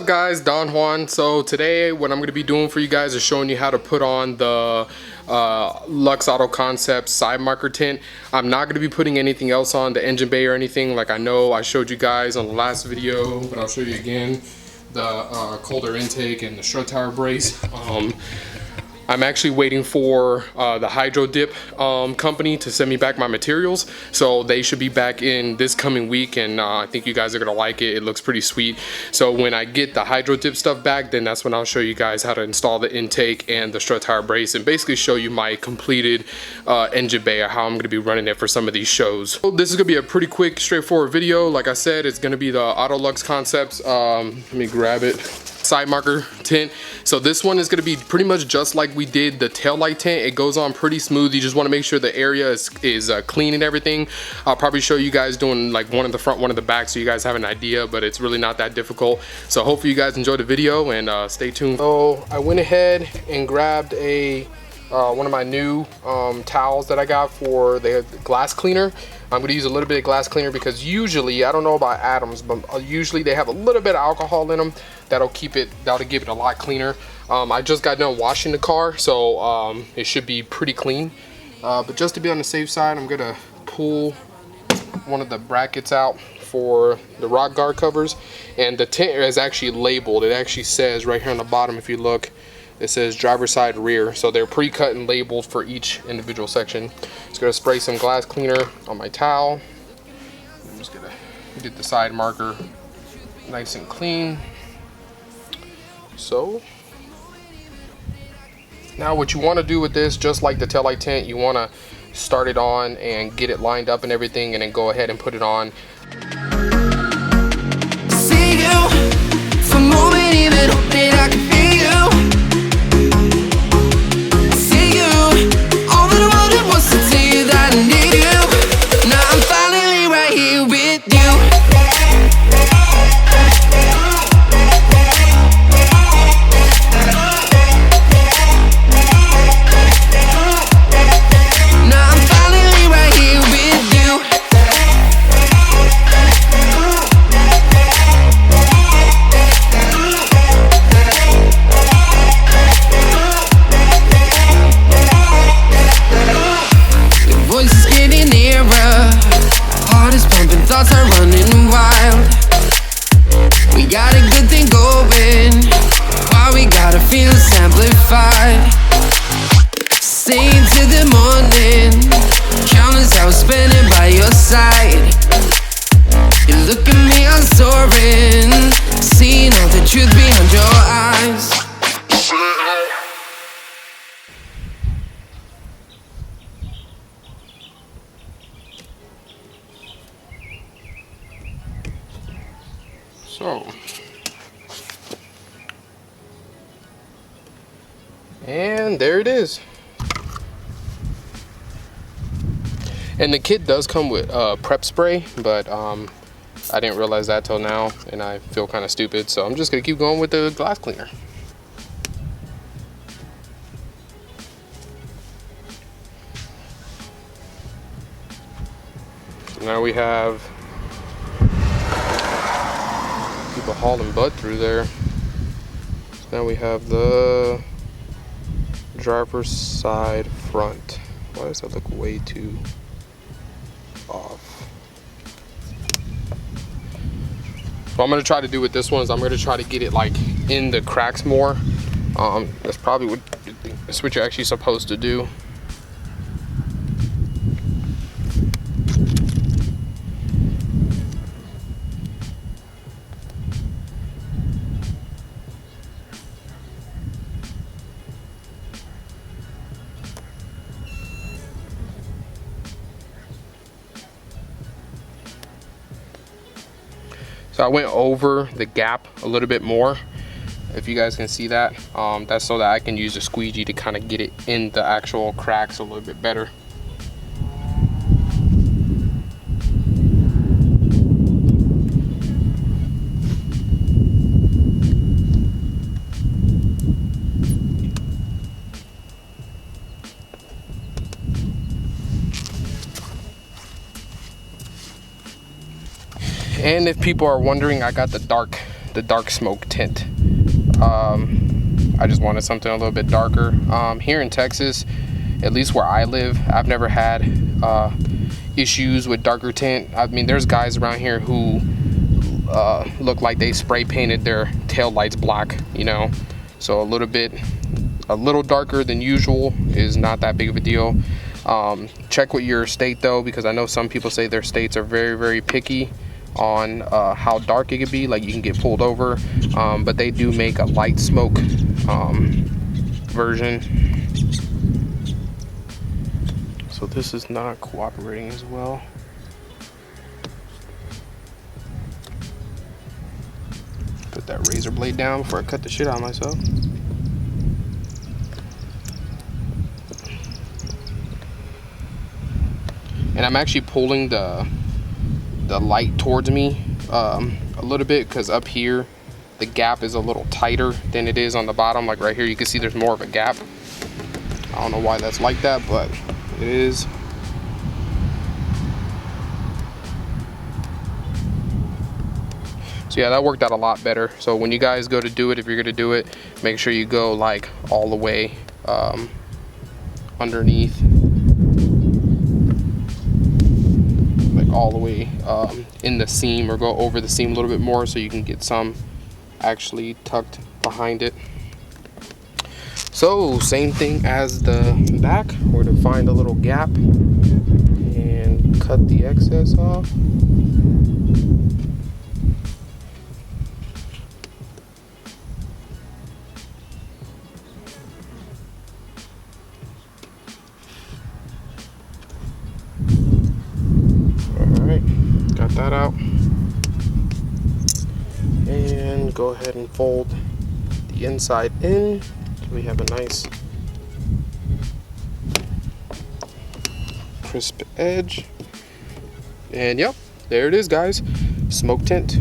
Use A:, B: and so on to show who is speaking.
A: guys, Don Juan. So today what I'm going to be doing for you guys is showing you how to put on the Luxe Auto Concepts side marker tint. I'm not going to be putting anything else on the engine bay or anything. Like I know I showed you guys on the last video, but I'll show you again the colder intake and the strut tire brace. I'm actually waiting for the Hydro Dip company to send me back my materials, so they should be back in this coming week, and I think you guys are gonna like it. It looks pretty sweet. So when I get the Hydro Dip stuff back, then that's when I'll show you guys how to install the intake and the strut tire brace, and basically show you my completed engine bay, or how I'm gonna be running it for some of these shows. So this is gonna be a pretty quick, straightforward video. Like I said, it's gonna be the Auto Luxe Concepts. Let me grab it. Side marker tint. So this one is going to be pretty much just like we did the tail light tint. It goes on pretty smooth. You just want to make sure the area is clean and everything. I'll probably show you guys doing like one in the front, one in the back, so you guys have an idea, but it's really not that difficult. So hopefully you guys enjoyed the video, and stay tuned. So I went ahead and grabbed one of my new towels that I got for the glass cleaner. I'm going to use a little bit of glass cleaner because usually, I don't know about Adams, but usually they have a little bit of alcohol in them that'll give it a lot cleaner. I just got done washing the car, so it should be pretty clean. But just to be on the safe side, I'm going to pull one of the brackets out for the rock guard covers, and the tint is actually labeled. It actually says right here on the bottom, if you look, it says driver side rear, so they're pre-cut and labeled for each individual section. Just gonna spray some glass cleaner on my towel. I'm just gonna get the side marker nice and clean. So now what you want to do with this, just like the taillight tint, you want to start it on and get it lined up and everything, and then go ahead and put it on. See you for a moment, even hoping I can feel you.
B: Thoughts are running wild. We got a good thing going, while we gotta feel amplified. Sing to the morning, countless hours spending by your side. You look at me, I'm soaring, seeing all the truth behind your eyes.
A: So, and there it is. And the kit does come with prep spray, but I didn't realize that till now, and I feel kind of stupid, so I'm just gonna keep going with the glass cleaner. So now we have people hauling butt through there. So now we have the driver's side front. Why does that look way too off? What I'm going to try to do with this one is I'm going to try to get it like in the cracks more. That's probably that's what you're actually supposed to do. So I went over the gap a little bit more, if you guys can see that. That's so that I can use a squeegee to kind of get it in the actual cracks a little bit better. And if people are wondering, I got the dark the dark smoke tint. I just wanted something a little bit darker. Here in Texas, at least where I live, I've never had issues with darker tint. I mean, there's guys around here who look like they spray painted their tail lights black, you know. So a little darker than usual is not that big of a deal. Check with your state though, because I know some people say their states are very, very picky on how dark it could be. Like, you can get pulled over, but they do make a light smoke version. So this is not cooperating as well. Put that razor blade down before I cut the shit out of myself. And I'm actually pulling the light towards me a little bit, because up here the gap is a little tighter than it is on the bottom. Like right here, you can see there's more of a gap. I don't know why that's like that, but it is. So yeah, that worked out a lot better. So when you guys go to do it, if you're gonna do it, make sure you go like all the way underneath, like all the way in the seam, or go over the seam a little bit more so you can get some actually tucked behind it. So same thing as the back, we're to find a little gap and cut the excess off. Alright, got that out. And go ahead and fold the inside in. We have a nice crisp edge. And yep, there it is, guys. Smoke tint.